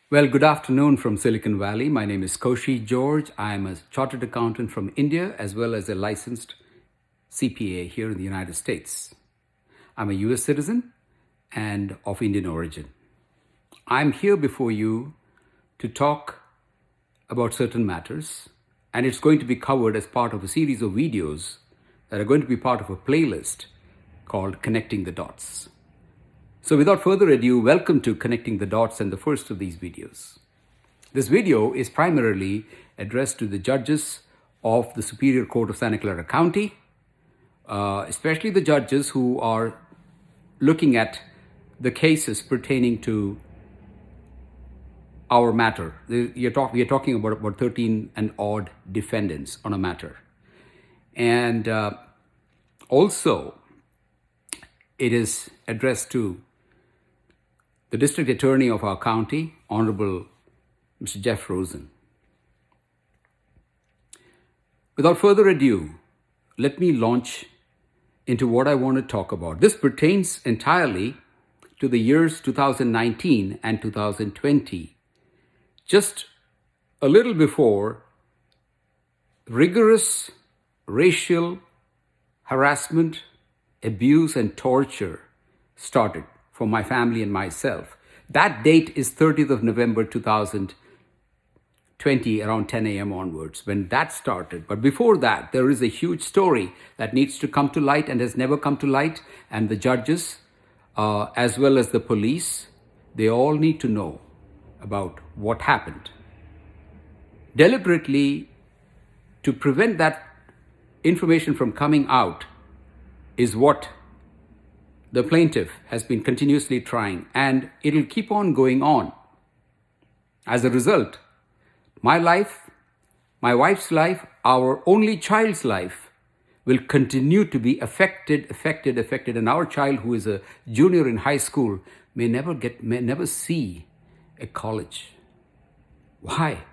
Well, good afternoon from Silicon Valley. My name is Koshy George. I'm a chartered accountant from India as well as a licensed CPA here in the United States. I'm a US citizen and of Indian origin. I'm here before you to talk about certain matters, and it's going to be covered as part of a series of videos that are going to be part of a playlist called Connecting the Dots. So without further ado, welcome to Connecting the Dots and the first of these videos. This video is primarily addressed to the judges of the Superior Court of Santa Clara County, especially the judges who are looking at the cases pertaining to our matter. We are talking about 13 and odd defendants on a matter. And also, it is addressed to the District Attorney of our county, Honorable Mr. Jeff Rosen. Without further ado, let me launch into what I want to talk about. This pertains entirely to the years 2019 and 2020, just a little before rigorous racial harassment, abuse, and torture started for my family and myself. That date is 30th of November 2020, around 10 a.m. onwards, when that started. But before that, there is a huge story that needs to come to light and has never come to light. And the judges, as well as the police, they all need to know about what happened. Deliberately, to prevent that information from coming out is what the plaintiff has been continuously trying, and it'll keep on going on. As a result, my life, my wife's life, our only child's life will continue to be affected, and our child, who is a junior in high school, may never see a college. Why?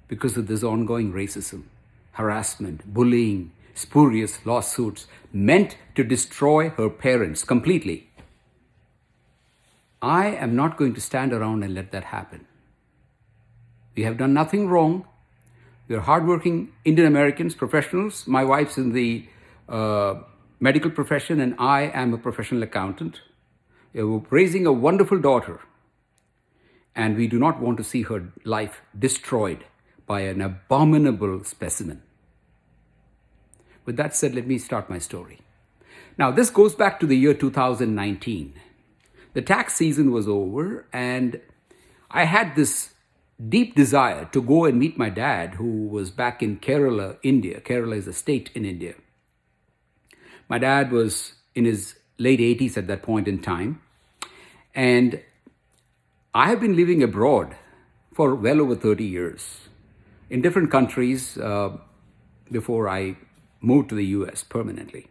Because of this ongoing racism, harassment, bullying, spurious lawsuits meant to destroy her parents completely. I am not going to stand around and let that happen. We have done nothing wrong. We are hardworking Indian Americans, professionals. My wife's in the medical profession and I am a professional accountant. We're raising a wonderful daughter, and we do not want to see her life destroyed by an abominable specimen. With that said, let me start my story. Now, this goes back to the year 2019. The tax season was over, and I had this deep desire to go and meet my dad, who was back in Kerala, India. Kerala is a state in India. My dad was in his late 80s at that point in time, and I have been living abroad for well over 30 years in different countries before I moved to the US permanently.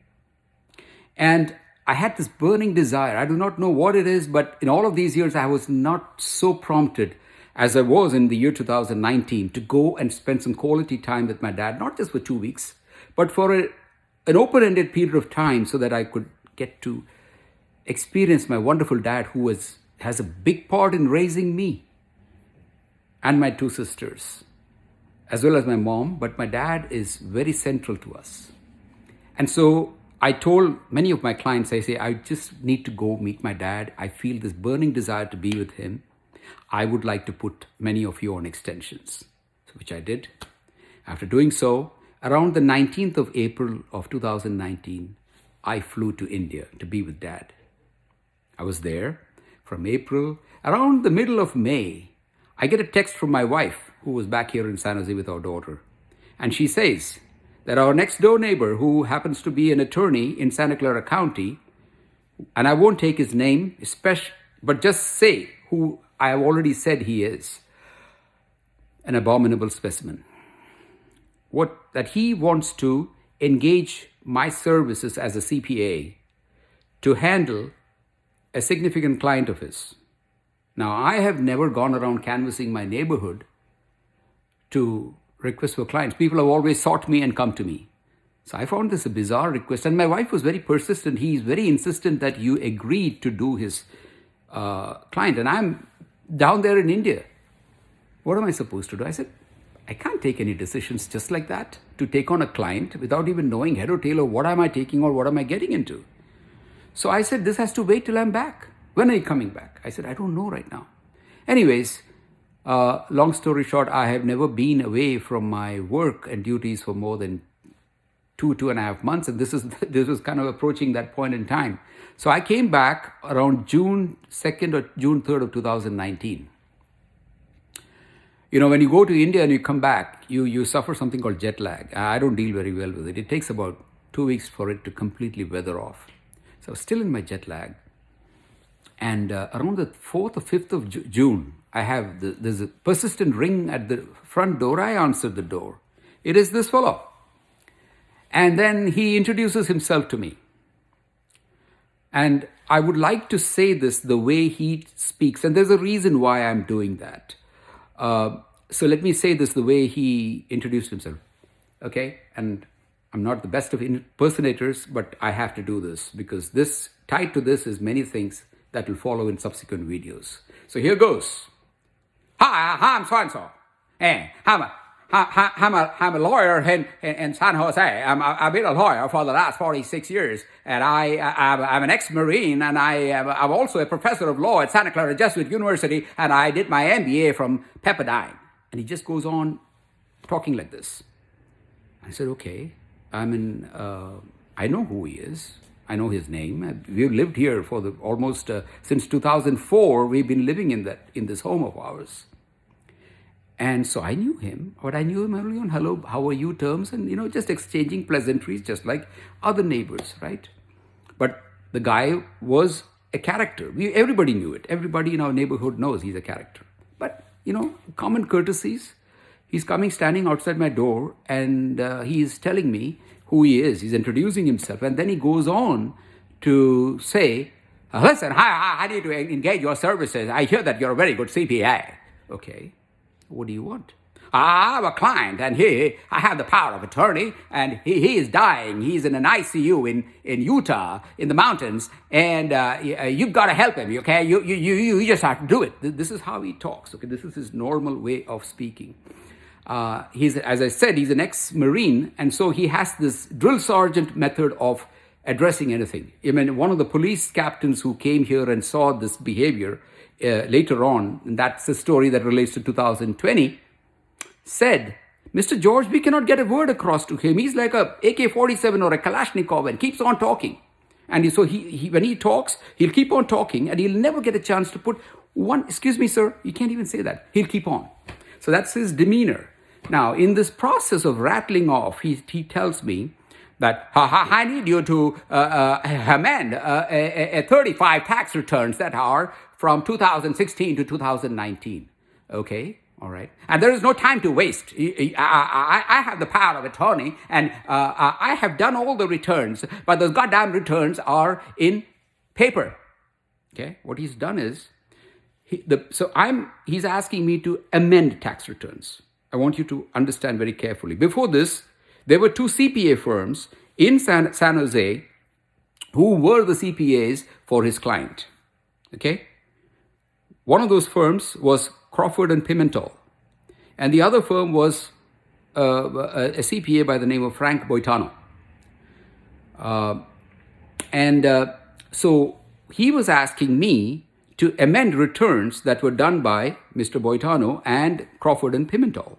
And I had this burning desire. I do not know what it is, but in all of these years, I was not so prompted as I was in the year 2019 to go and spend some quality time with my dad, not just for 2 weeks, but for an open-ended period of time so that I could get to experience my wonderful dad, who has a big part in raising me and my two sisters, as well as my mom, but my dad is very central to us. And so I told many of my clients, I just need to go meet my dad. I feel this burning desire to be with him. I would like to put many of you on extensions, which I did. After doing so, around the 19th of April of 2019, I flew to India to be with dad. I was there from April. Around the middle of May, I get a text from my wife, who was back here in San Jose with our daughter. And she says that our next door neighbor, who happens to be an attorney in Santa Clara County, and I won't take his name, but just say who I have already said he is, an abominable specimen. That he wants to engage my services as a CPA to handle a significant client of his. Now, I have never gone around canvassing my neighborhood to request for clients. People have always sought me and come to me. So I found this a bizarre request. And my wife was very persistent. He's very insistent that you agreed to do his client. And I'm down there in India. What am I supposed to do? I said, I can't take any decisions just like that to take on a client without even knowing head or tail of what am I taking or what am I getting into. So I said, this has to wait till I'm back. When are you coming back? I said, I don't know right now. Anyways, long story short, I have never been away from my work and duties for more than 2.5 months. And this was kind of approaching that point in time. So I came back around June 2nd or June 3rd of 2019. You know, when you go to India and you come back, you suffer something called jet lag. I don't deal very well with it. It takes about 2 weeks for it to completely weather off. So I was still in my jet lag. And around the 4th or 5th of June, there's a persistent ring at the front door. I answered the door. It is this fellow. And then he introduces himself to me. And I would like to say this the way he speaks. And there's a reason why I'm doing that. So let me say this the way he introduced himself. Okay? And I'm not the best of impersonators, but I have to do this because tied to this is many things that will follow in subsequent videos. So here goes. Hi, I'm so-and-so. Hey, I'm a lawyer in San Jose. I've been a lawyer for the last 46 years, and I'm an ex-Marine, and I'm also a professor of law at Santa Clara Jesuit University, and I did my MBA from Pepperdine. And he just goes on talking like this. I said, okay, I know who he is. I know his name. We've lived here for almost since 2004. We've been living in this home of ours. And so I knew him, but I knew him only on hello, how are you terms, and just exchanging pleasantries, just like other neighbors, right? But the guy was a character. Everybody knew it. Everybody in our neighborhood knows he's a character. But common courtesies. He's standing outside my door, and he's telling me who he is. He's introducing himself, and then he goes on to say, listen, I need to engage your services. I hear that you're a very good CPA. Okay. What do you want? I have a client, and I have the power of attorney, and he is dying. He's in an ICU in Utah, in the mountains, and you've got to help him, okay? You just have to do it. This is how he talks, okay? This is his normal way of speaking. As I said, he's an ex-Marine, and so he has this drill sergeant method of addressing anything. I mean, one of the police captains who came here and saw this behavior later on, and that's a story that relates to 2020, said, Mr. George, we cannot get a word across to him. He's like a AK-47 or a Kalashnikov and keeps on talking. And so when he talks, he'll keep on talking, and he'll never get a chance to put one, excuse me, sir, you can't even say that. He'll keep on. So that's his demeanor. Now, in this process of rattling off, he tells me that I need you to amend 35 tax returns that are from 2016 to 2019. Okay, all right. And there is no time to waste. I have the power of attorney, and I have done all the returns, but those goddamn returns are in paper. Okay, what he's done is, he's asking me to amend tax returns. I want you to understand very carefully. Before this, there were two CPA firms in San Jose who were the CPAs for his client. Okay? One of those firms was Crawford and Pimentel. And the other firm was a CPA by the name of Frank Boitano. So he was asking me to amend returns that were done by Mr. Boitano and Crawford and Pimentel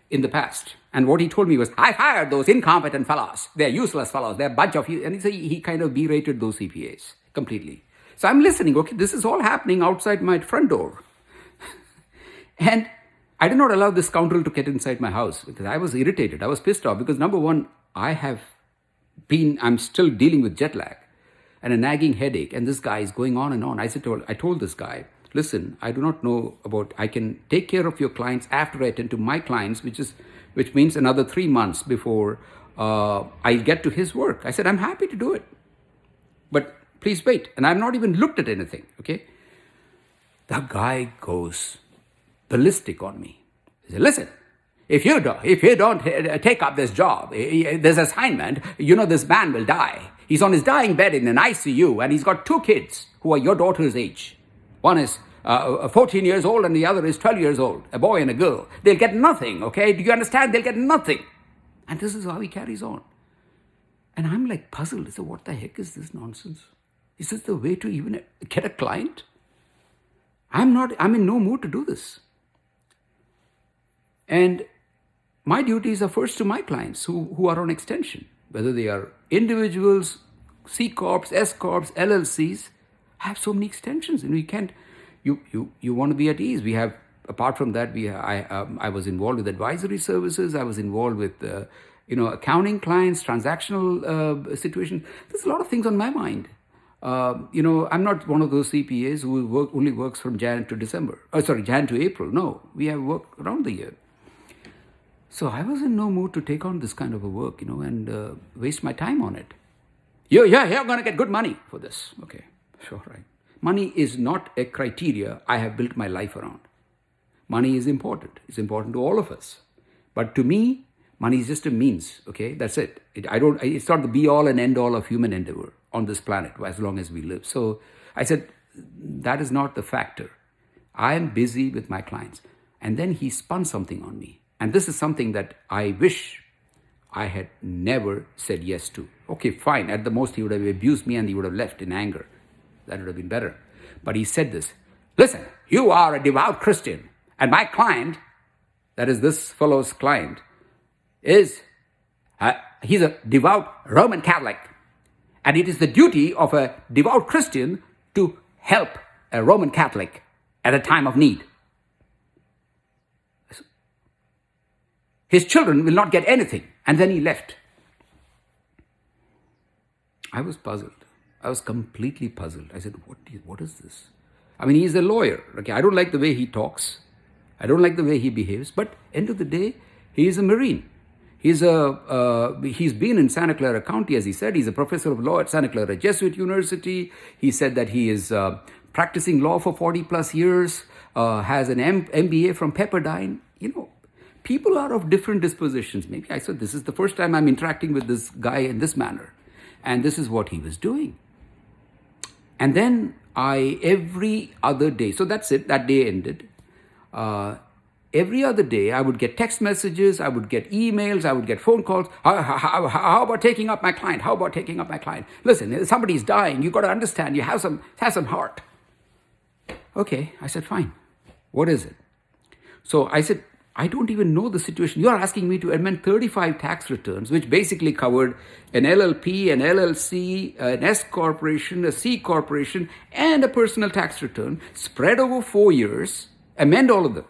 in the past. And what he told me was, I fired those incompetent fellows. They're useless fellows. They're a bunch of... And he kind of berated those CPAs completely. So I'm listening. Okay, this is all happening outside my front door. And I did not allow this scoundrel to get inside my house because I was irritated. I was pissed off because, number one, I'm still dealing with jet lag and a nagging headache, and this guy is going on and on. I told this guy, listen, I do not know I can take care of your clients after I attend to my clients, which means another 3 months before I get to his work. I said, I'm happy to do it, but please wait. And I've not even looked at anything, okay? The guy goes ballistic on me. He said, listen, if you don't take up this job, this assignment, this man will die. He's on his dying bed in an ICU, and he's got 2 kids who are your daughter's age. One is 14 years old and the other is 12 years old, a boy and a girl. They'll get nothing, okay? Do you understand? They'll get nothing. And this is how he carries on. And I'm like puzzled. I said, what the heck is this nonsense? Is this the way to even get a client? I'm in no mood to do this. And my duties are first to my clients who are on extension, whether they are individuals, C Corps, S Corps, LLCs. I have so many extensions, and we can't. You want to be at ease. We have, apart from that, I was involved with advisory services. I was involved with accounting clients, transactional situations. There's a lot of things on my mind. I'm not one of those CPAs who only works from Jan to April. No, we have work around the year. So I was in no mood to take on this kind of a work, and waste my time on it. You're going to get good money for this. Okay, sure, right. Money is not a criteria I have built my life around. Money is important. It's important to all of us. But to me, money is just a means, okay? That's it. It's not the be-all and end-all of human endeavor on this planet as long as we live. So I said, that is not the factor. I am busy with my clients. And then he spun something on me. And this is something that I wish I had never said yes to. Okay, fine. At the most, he would have abused me and he would have left in anger. That would have been better. But he said this, listen, you are a devout Christian. And my client, that is this fellow's client, he's a devout Roman Catholic. And it is the duty of a devout Christian to help a Roman Catholic at a time of need. His children will not get anything. And then he left. I was puzzled. I was completely puzzled. I said, what is this? I mean, he's a lawyer. Okay, I don't like the way he talks. I don't like the way he behaves. But end of the day, he is a Marine. He's been in Santa Clara County, as he said. He's a professor of law at Santa Clara Jesuit University. He said that he is practicing law for 40 plus years, has an MBA from Pepperdine. People are of different dispositions. Maybe I said, this is the first time I'm interacting with this guy in this manner. And this is what he was doing. And then every other day, so that's it, that day ended. Every other day, I would get text messages, I would get emails, I would get phone calls. How about taking up my client? How about taking up my client? Listen, somebody's dying. You got to understand. You have some heart. Okay, I said, fine. What is it? So I said, I don't even know the situation. You are asking me to amend 35 tax returns, which basically covered an LLP, an LLC, an S corporation, a C corporation, and a personal tax return spread over 4 years, amend all of them,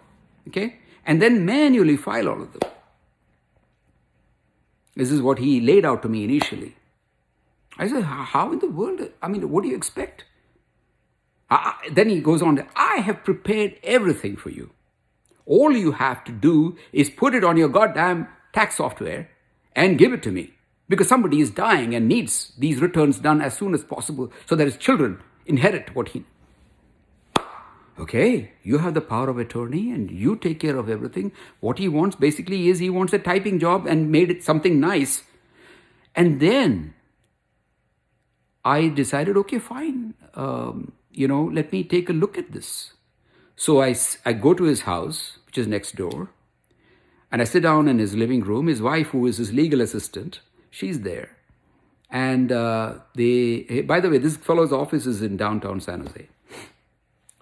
okay? And then manually file all of them. This is what he laid out to me initially. I said, how in the world? I mean, what do you expect? Then he goes on, I have prepared everything for you. All you have to do is put it on your goddamn tax software and give it to me. Because somebody is dying and needs these returns done as soon as possible so that his children inherit what he... Okay, you have the power of attorney and you take care of everything. What he wants basically is he wants a typing job and made it something nice. And then I decided, okay, fine. Let me take a look at this. So I go to his house, which is next door, and I sit down in his living room. His wife, who is his legal assistant, she's there. And by the way, this fellow's office is in downtown San Jose.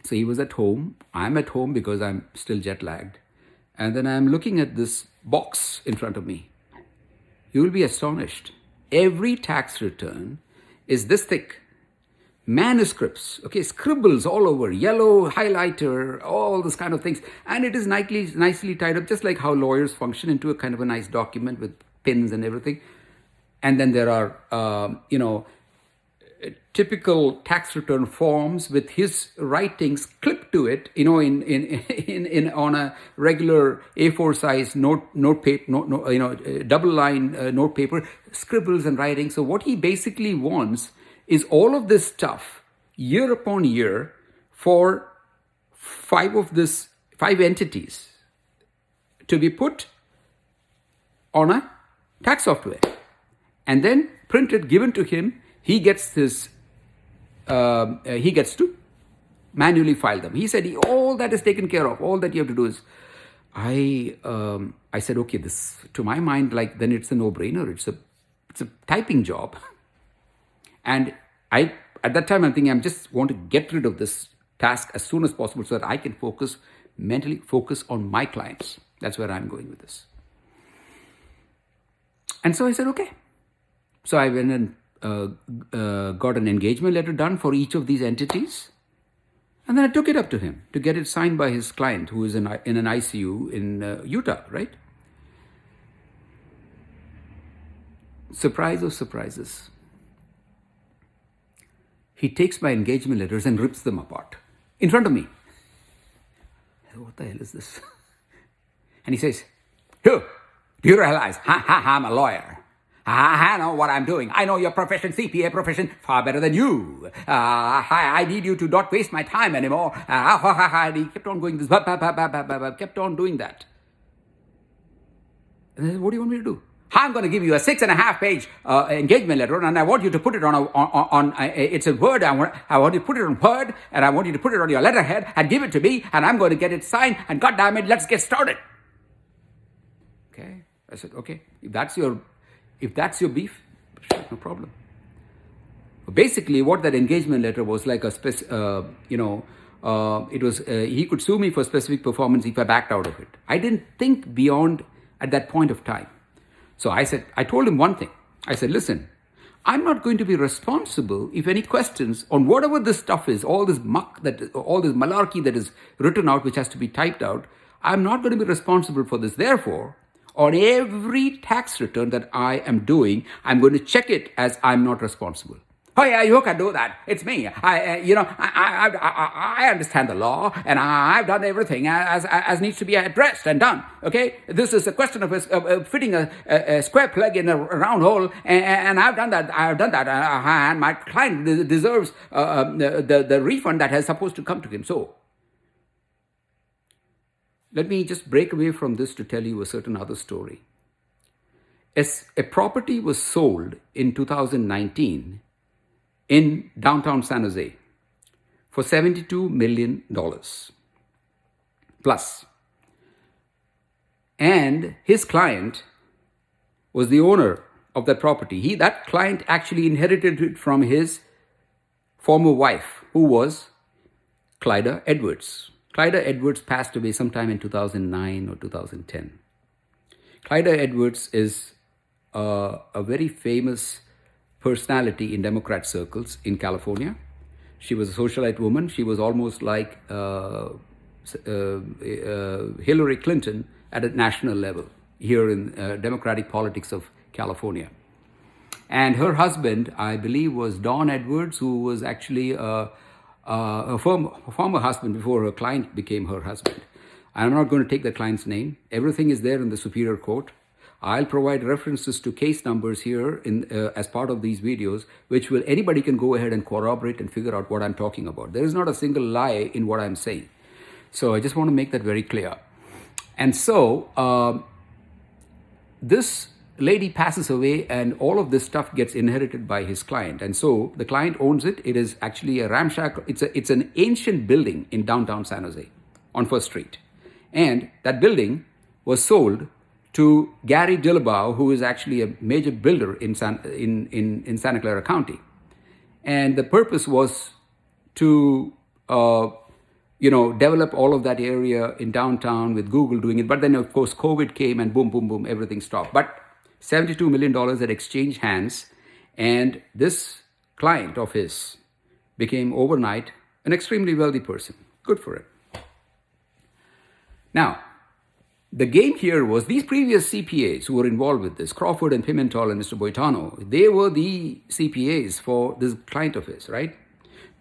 So he was at home. I'm at home because I'm still jet lagged. And then I'm looking at this box in front of me. You will be astonished. Every tax return is this thick. Manuscripts, okay, scribbles all over, yellow highlighter, all this kind of things. And it is nicely tied up, just like how lawyers function, into a kind of a nice document with pins and everything. And then there are, typical tax return forms with his writings clipped to it, on a regular A4 size note paper, double line note paper, scribbles and writing. So what he basically wants is all of this stuff year upon year for five entities to be put on a tax software and then printed, given to him. He gets to manually file them. He said, all that is taken care of. All that you have to do is, I said, okay, this, to my mind, like, then it's a no-brainer. It's a typing job. And at that time, I'm thinking, I just want to get rid of this task as soon as possible so that I can mentally focus on my clients. That's where I'm going with this. And so I said, okay. So I went and got an engagement letter done for each of these entities. And then I took it up to him to get it signed by his client, who is in an ICU in Utah, right? Surprise of surprises. He takes my engagement letters and rips them apart in front of me. What the hell is this? And he says, do you realize I'm a lawyer? I know what I'm doing. I know your profession, CPA profession, far better than you. I need you to not waste my time anymore. He kept on going this, kept on doing that. And I said, what do you want me to do? I'm going to give you a 6.5-page engagement letter, and I want you to put it on it's a Word. I want you to put it on Word, and I want you to put it on your letterhead and give it to me, and I'm going to get it signed, and God damn it, let's get started. Okay. I said, okay, if that's your beef, sure, no problem. Basically, what that engagement letter was like it was, he could sue me for specific performance if I backed out of it. I didn't think beyond at that point of time. So I told him one thing. I said, listen, I'm not going to be responsible if any questions on whatever this stuff is, all this muck, all this malarkey that is written out, which has to be typed out. I'm not going to be responsible for this. Therefore, on every tax return that I am doing, I'm going to check it as I'm not responsible. Oh yeah, you can do that. It's me. I understand the law, and I've done everything as needs to be addressed and done. Okay, this is a question of fitting a square peg in a round hole, and I've done that. And my client deserves the refund that is supposed to come to him. So, let me just break away from this to tell you a certain other story. As a property was sold in 2019 in downtown San Jose for $72 million plus. And his client was the owner of that property. That client actually inherited it from his former wife, who was Clyda Edwards. Clyda Edwards passed away sometime in 2009 or 2010. Clyda Edwards is a very famous personality in Democrat circles in California. She was a socialite woman. She was almost like Hillary Clinton at a national level here in Democratic politics of California. And her husband, I believe, was Don Edwards, who was actually a former husband before her client became her husband. I'm not going to take the client's name. Everything is there in the Superior Court. I'll provide references to case numbers here as part of these videos, which anybody can go ahead and corroborate and figure out what I'm talking about. There is not a single lie in what I'm saying. So I just want to make that very clear. And so this lady passes away, and all of this stuff gets inherited by his client. And so the client owns it. It is actually a ramshackle. It's an ancient building in downtown San Jose on First Street. And that building was sold to Gary Dillabaugh, who is actually a major builder in Santa Clara County. And the purpose was to develop all of that area in downtown with Google doing it. But then, of course, COVID came and boom, boom, boom, everything stopped. But $72 million had exchanged hands, and this client of his became overnight an extremely wealthy person. Good for him. Now, the game here was these previous CPAs who were involved with this, Crawford and Pimentel and Mr. Boitano, they were the CPAs for this client of his, right?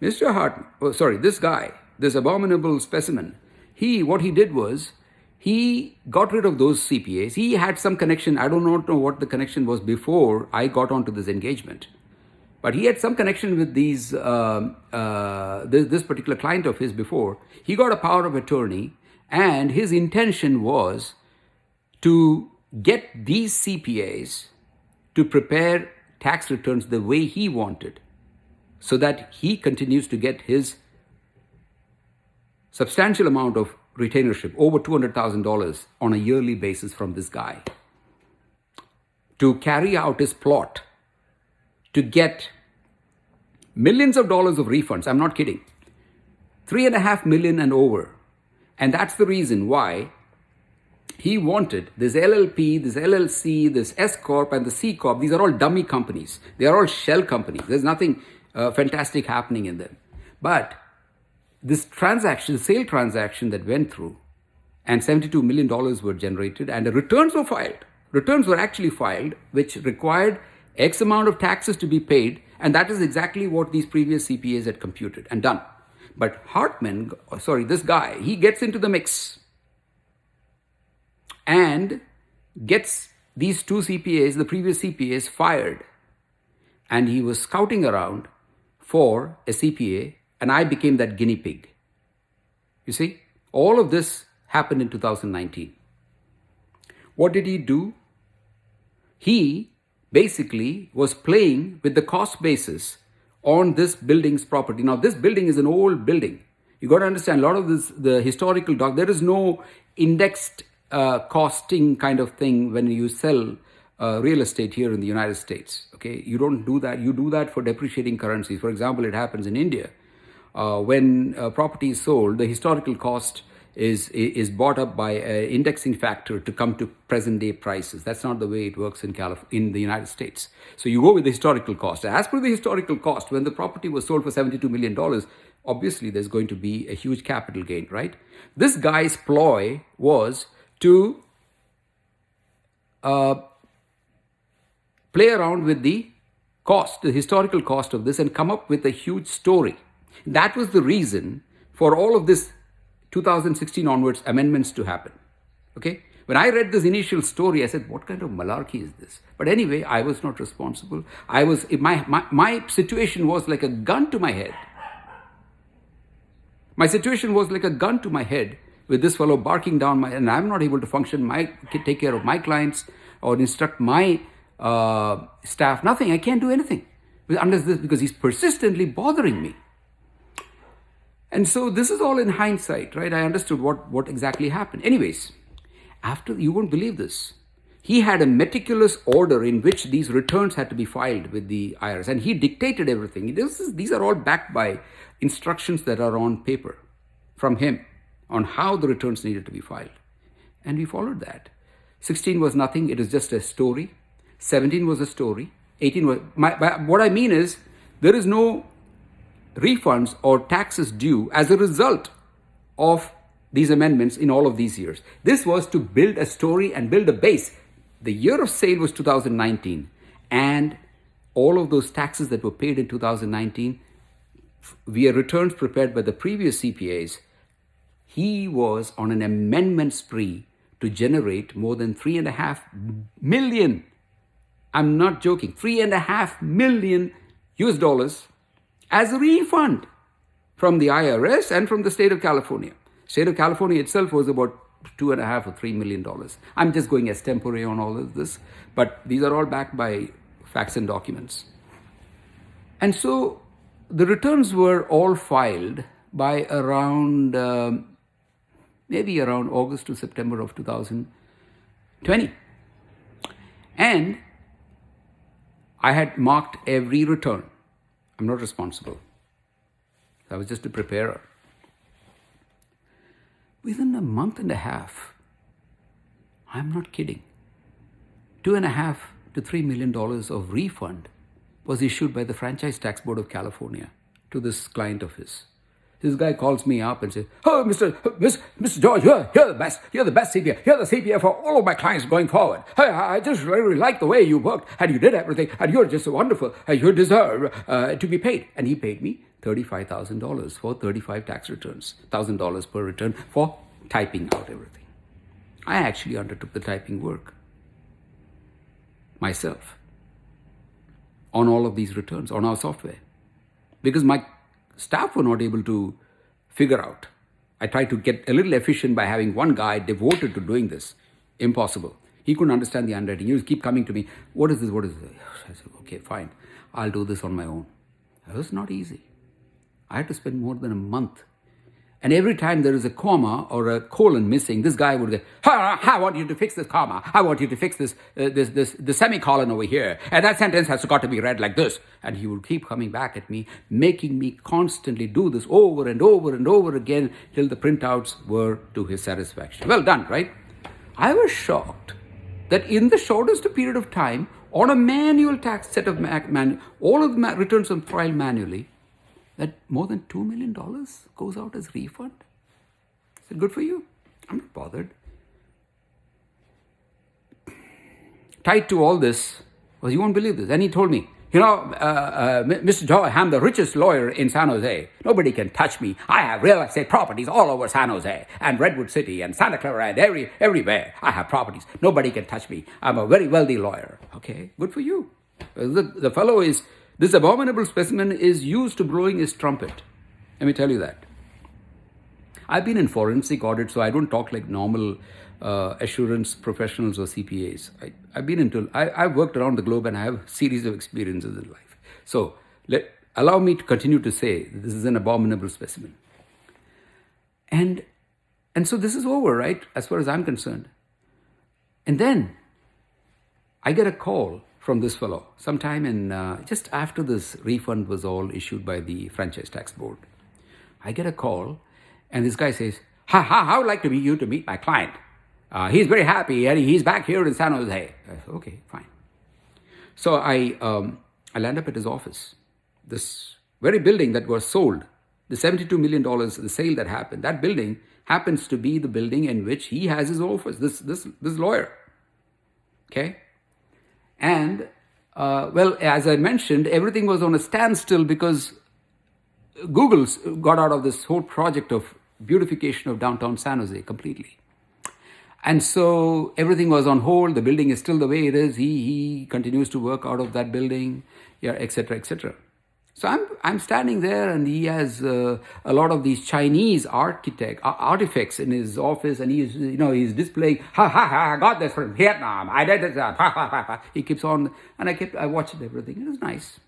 Mr. Hartman, this guy, this Abominable Specimen, what he did was, he got rid of those CPAs. He had some connection. I do not know what the connection was before I got onto this engagement. But he had some connection with this particular client of his before. He got a power of attorney, and his intention was to get these CPAs to prepare tax returns the way he wanted, so that he continues to get his substantial amount of retainership, over $200,000 on a yearly basis from this guy to carry out his plot to get millions of dollars of refunds. I'm not kidding. 3.5 million and over. And that's the reason why he wanted this LLP, this LLC, this S Corp, and the C Corp. These are all dummy companies. They are all shell companies. There's nothing fantastic happening in them. But this transaction, sale transaction that went through, and $72 million were generated, and the returns were filed. Returns were actually filed, which required X amount of taxes to be paid, and that is exactly what these previous CPAs had computed and done. But Hartman, this guy, he gets into the mix and gets these two CPAs, the previous CPAs, fired. And he was scouting around for a CPA, and I became that guinea pig. You see, all of this happened in 2019. What did he do? He basically was playing with the cost basis on this building's property. Now, this building is an old building. You got to understand, a lot of this, the historical there is no indexed costing kind of thing when you sell real estate here in the United States. Okay, you don't do that. You do that for depreciating currencies. For example, it happens in India. When property is sold, the historical cost is bought up by an indexing factor to come to present day prices. That's not the way it works in the United States. So you go with the historical cost. As per the historical cost, when the property was sold for $72 million, obviously there's going to be a huge capital gain, right? This guy's ploy was to play around with the cost, the historical cost of this, and come up with a huge story. That was the reason for all of this 2016 onwards amendments to happen. Okay? When I read this initial story, I said, what kind of malarkey is this? But anyway, I was not responsible. My situation was like a gun to my head. My situation was like a gun to my head with this fellow barking down and I'm not able to function, take care of my clients or instruct my staff. Nothing. I can't do anything unless this, because he's persistently bothering me. And so this is all in hindsight, right? I understood what exactly happened. Anyways, you won't believe this. He had a meticulous order in which these returns had to be filed with the IRS, and he dictated everything. These are all backed by instructions that are on paper from him on how the returns needed to be filed. And we followed that. 16 was nothing. It was just a story. 17 was a story. 18 was... what I mean is, there is no refunds or taxes due as a result of these amendments in all of these years. This was to build a story and build a base. The year of sale was 2019, and all of those taxes that were paid in 2019 via returns prepared by the previous CPAs, he was on an amendment spree to generate more than 3.5 million. I'm not joking, 3.5 million US dollars as a refund from the IRS and from the state of California. State of California itself was about $2.5 or $3 million. I'm just going extempore on all of this, but these are all backed by facts and documents. And so the returns were all filed by around, maybe around August to September of 2020. And I had marked every return. I'm not responsible. I was just a preparer. Within a month and a half, I'm not kidding, $2.5 to $3 million of refund was issued by the Franchise Tax Board of California to this client of his. This guy calls me up and says, "Oh, Mr. George, you're the best. You're the best CPA. You're the CPA for all of my clients going forward. I just really like the way you worked and you did everything and you're just so wonderful. You deserve to be paid." And he paid me $35,000 for 35 tax returns, $1,000 per return for typing out everything. I actually undertook the typing work myself on all of these returns on our software because my staff were not able to figure out. I tried to get a little efficient by having one guy devoted to doing this. Impossible. He couldn't understand the handwriting. He would keep coming to me, "What is this? What is this?" I said, "Okay, fine. I'll do this on my own." It was not easy. I had to spend more than a month And every time there is a comma or a colon missing, this guy would go, I want you to fix this comma. I want you to fix the semicolon over here. And that sentence has got to be read like this. And he would keep coming back at me, making me constantly do this over and over and over again till the printouts were to his satisfaction. Well done, right? I was shocked that in the shortest period of time, on a manual tax set of all of the returns on file manually, that more than $2 million goes out as refund. I said, good for you. I'm not bothered. Tied to all this was, you won't believe this. And he told me, Mr. Joy, I'm the richest lawyer in San Jose. Nobody can touch me. I have real estate properties all over San Jose and Redwood City and Santa Clara and everywhere. I have properties. Nobody can touch me. I'm a very wealthy lawyer. Okay, good for you. The fellow is, this abominable specimen is used to blowing his trumpet. Let me tell you that. I've been in forensic audit, so I don't talk like normal assurance professionals or CPAs. I've worked around the globe and I have a series of experiences in life. So allow me to continue to say this is an abominable specimen. And so this is over, right? As far as I'm concerned. And then I get a call from this fellow sometime in just after this refund was all issued by the Franchise Tax Board. I get a call and this guy says, I would like you to meet my client. He's very happy and he's back here in San Jose. I said, okay, fine. So I land up at his office. This very building that was sold, the $72 million, the sale that happened, that building happens to be the building in which he has his office, this lawyer. Okay? And, as I mentioned, everything was on a standstill because Google got out of this whole project of beautification of downtown San Jose completely. And so everything was on hold. The building is still the way it is. He continues to work out of that building, et cetera, et cetera. So I'm standing there, and he has a lot of these Chinese artifacts in his office, and he's displaying. I got this from Vietnam. I did this. He keeps on, and I watched everything. It was nice.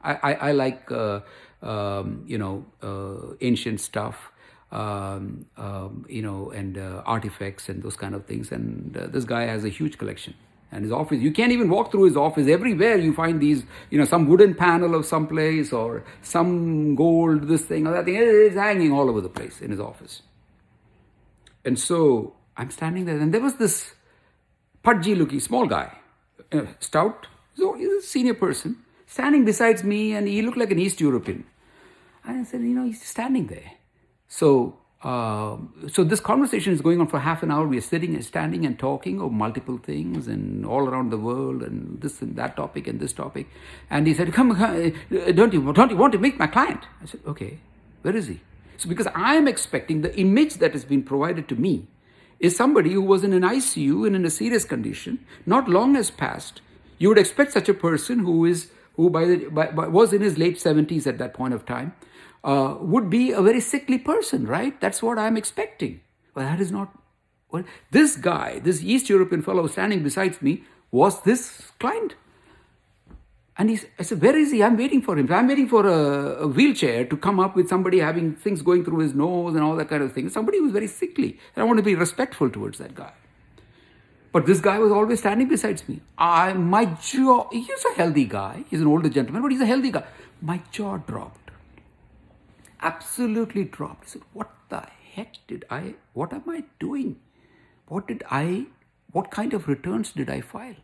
I like ancient stuff. And artifacts and those kind of things. And this guy has a huge collection. And his office, you can't even walk through his office. Everywhere you find these, some wooden panel of some place or some gold, this thing or that thing. It's hanging all over the place in his office. And so I'm standing there, and there was this pudgy looking small guy, stout. So he's a senior person, standing beside me, and he looked like an East European. And I said, he's standing there. So this conversation is going on for half an hour. We are sitting and standing and talking of multiple things and all around the world and this and that topic and this topic. And he said, come, don't you want to meet my client? I said, okay, where is he? So because I'm expecting the image that has been provided to me is somebody who was in an ICU and in a serious condition. Not long has passed. You would expect such a person who was in his late 70s at that point of time, would be a very sickly person, right? That's what I'm expecting. Well, that is not. Well, this guy, this East European fellow standing beside me, was this client. And I said, where is he? I'm waiting for him. I'm waiting for a wheelchair to come up with somebody having things going through his nose and all that kind of thing. Somebody who's very sickly. And I want to be respectful towards that guy. But this guy was always standing beside me. My jaw, he's a healthy guy. He's an older gentleman, but he's a healthy guy. My jaw dropped. Absolutely dropped. I said, what the heck what am I doing? What kind of returns did I file?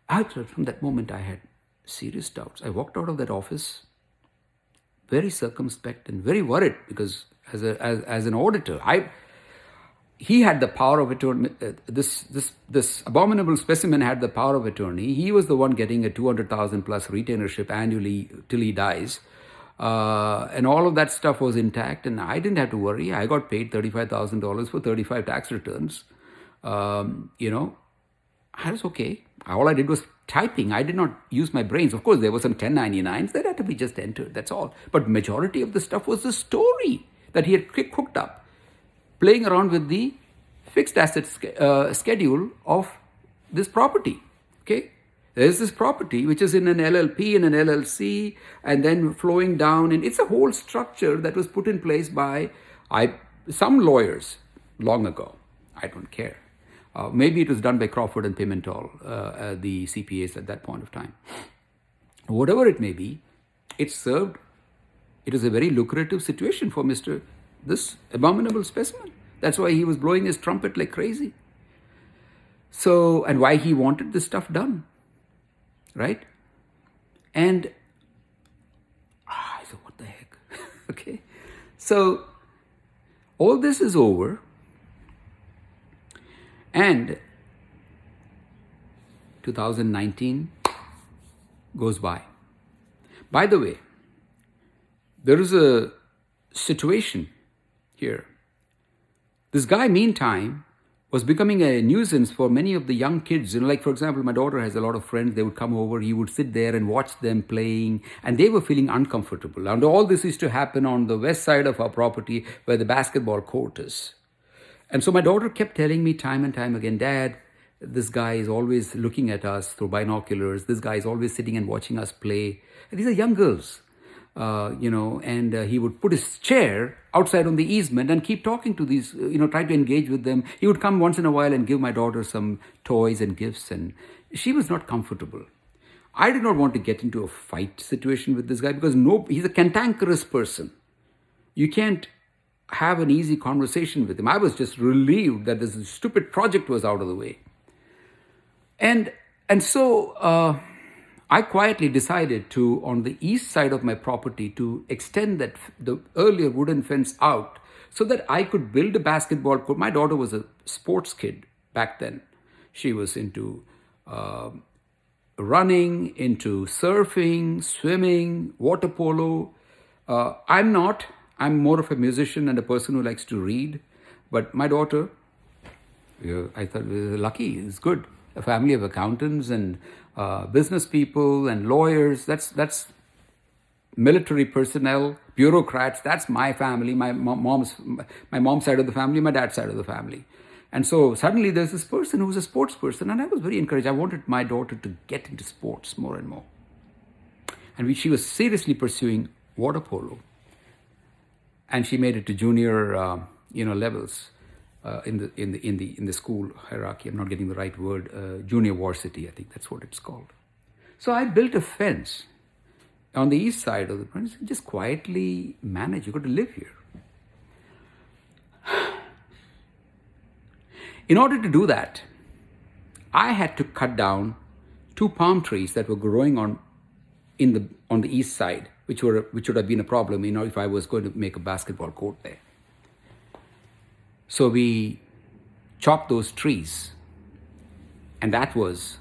From that moment, I had serious doubts. I walked out of that office very circumspect and very worried because as an auditor, he had the power of attorney. This abominable specimen had the power of attorney. He was the one getting a $200,000 plus retainership annually till he dies. And all of that stuff was intact, and I didn't have to worry. I got paid $35,000 for 35 tax returns. I was okay. All I did was typing. I did not use my brains. Of course, there were some 1099s that had to be just entered. That's all. But majority of the stuff was the story that he had cooked up, playing around with the fixed asset schedule of this property. Okay. There's this property which is in an LLP, in an LLC, and then flowing down. And it's a whole structure that was put in place by some lawyers long ago. I don't care. Maybe it was done by Crawford and Pimentel, the CPAs at that point of time. Whatever it may be, it is a very lucrative situation for this abominable specimen. That's why he was blowing his trumpet like crazy. So, and why he wanted this stuff done, right? And, I said, what the heck? Okay. So, all this is over. And 2019 goes by. By the way, there is a situation here. This guy, meantime, was becoming a nuisance for many of the young kids. Like, for example, my daughter has a lot of friends. They would come over. He would sit there and watch them playing. And they were feeling uncomfortable. And all this used to happen on the west side of our property where the basketball court is. And so my daughter kept telling me time and time again, Dad, this guy is always looking at us through binoculars. This guy is always sitting and watching us play. And these are young girls, and he would put his chair outside on the easement and keep talking to these, try to engage with them. He would come once in a while and give my daughter some toys and gifts, and she was not comfortable. I did not want to get into a fight situation with this guy because he's a cantankerous person. You can't have an easy conversation with him. I was just relieved that this stupid project was out of the way. And so I quietly decided to, on the east side of my property, to extend the earlier wooden fence out so that I could build a basketball court. My daughter was a sports kid back then. She was into running, into surfing, swimming, water polo. I'm not. I'm more of a musician and a person who likes to read. But my daughter, I thought, was lucky. It's good. A family of accountants and business people and lawyers. That's military personnel, bureaucrats. That's my family. My mom's side of the family, my dad's side of the family. And so suddenly there's this person who's a sports person, and I was very encouraged. I wanted my daughter to get into sports more and more. And she was seriously pursuing water polo. And she made it to junior, levels in the school hierarchy. I'm not getting the right word. Junior varsity, I think that's what it's called. So I built a fence on the east side of the place. Just quietly manage. You got to live here. In order to do that, I had to cut down 2 palm trees that were growing on the east side, which would have been a problem, if I was going to make a basketball court there. So we chopped those trees, and that was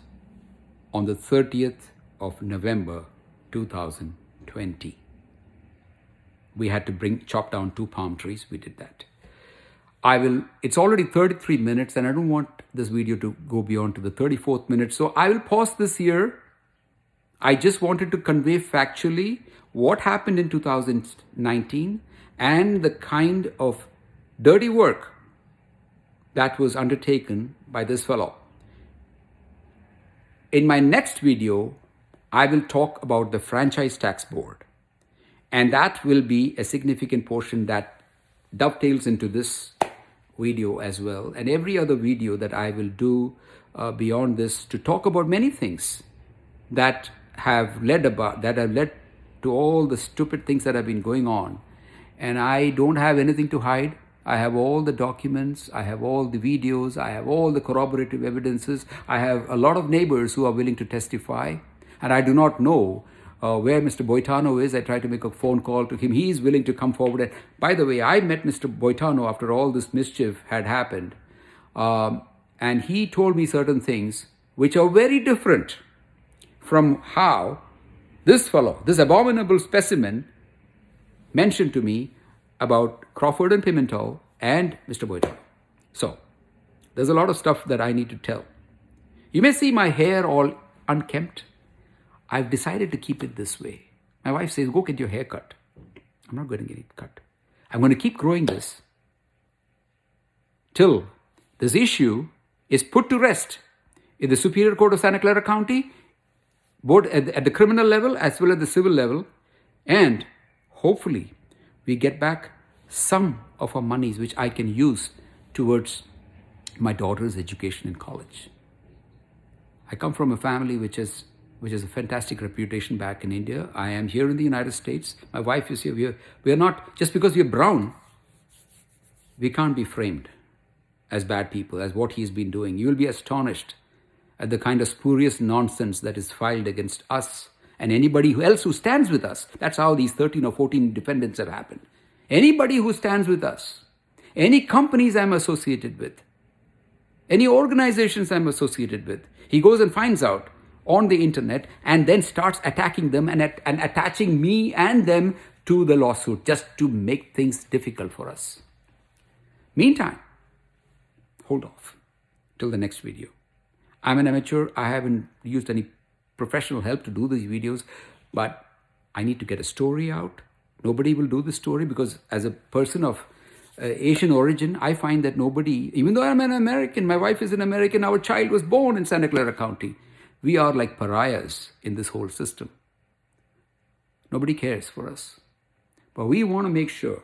on the 30th of November, 2020. We had to chop down 2 palm trees. We did that. It's already 33 minutes, and I don't want this video to go beyond to the 34th minute. So I will pause this here. I just wanted to convey factually what happened in 2019 and the kind of dirty work that was undertaken by this fellow. In my next video, I will talk about the Franchise Tax Board. And that will be a significant portion that dovetails into this video as well. And every other video that I will do beyond this to talk about many things that have led to all the stupid things that have been going on. And I don't have anything to hide. I have all the documents, I have all the videos, I have all the corroborative evidences. I have a lot of neighbors who are willing to testify. And I do not know where Mr. Boitano is. I tried to make a phone call to him. He is willing to come forward. And by the way, I met Mr. Boitano after all this mischief had happened. And he told me certain things which are very different from how this fellow, this abominable specimen, mentioned to me about Crawford and Pimentel and Mr. Boitano. So, there's a lot of stuff that I need to tell. You may see my hair all unkempt. I've decided to keep it this way. My wife says, go get your hair cut. I'm not going to get it cut. I'm going to keep growing this till this issue is put to rest in the Superior Court of Santa Clara County both at the criminal level as well as the civil level. And hopefully we get back some of our monies which I can use towards my daughter's education in college. I come from a family which has a fantastic reputation back in India. I am here in the United States. My wife is here. We are not, just because we are brown, we can't be framed as bad people, as what he's been doing. You will be astonished at the kind of spurious nonsense that is filed against us and anybody else who stands with us. That's how these 13 or 14 defendants have happened. Anybody who stands with us, any companies I'm associated with, any organizations I'm associated with, he goes and finds out on the internet and then starts attacking them and attaching me and them to the lawsuit just to make things difficult for us. Meantime, hold off till the next video. I'm an amateur. I haven't used any professional help to do these videos, but I need to get a story out. Nobody will do the story because as a person of Asian origin, I find that nobody, even though I'm an American, my wife is an American, our child was born in Santa Clara County. We are like pariahs in this whole system. Nobody cares for us. But we want to make sure,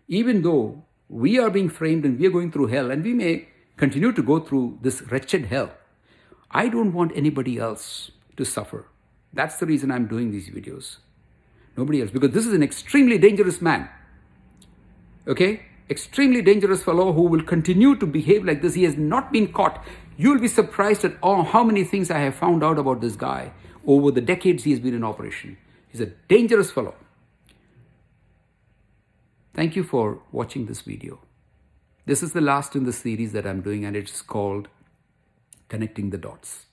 even though we are being framed and we are going through hell, and we may continue to go through this wretched hell, I don't want anybody else to suffer. That's the reason I'm doing these videos. Nobody else, because this is an extremely dangerous man. Okay? Extremely dangerous fellow who will continue to behave like this. He has not been caught. You'll be surprised at how many things I have found out about this guy over the decades he has been in operation. He's a dangerous fellow. Thank you for watching this video. This is the last in the series that I'm doing, and it's called Connecting the Dots.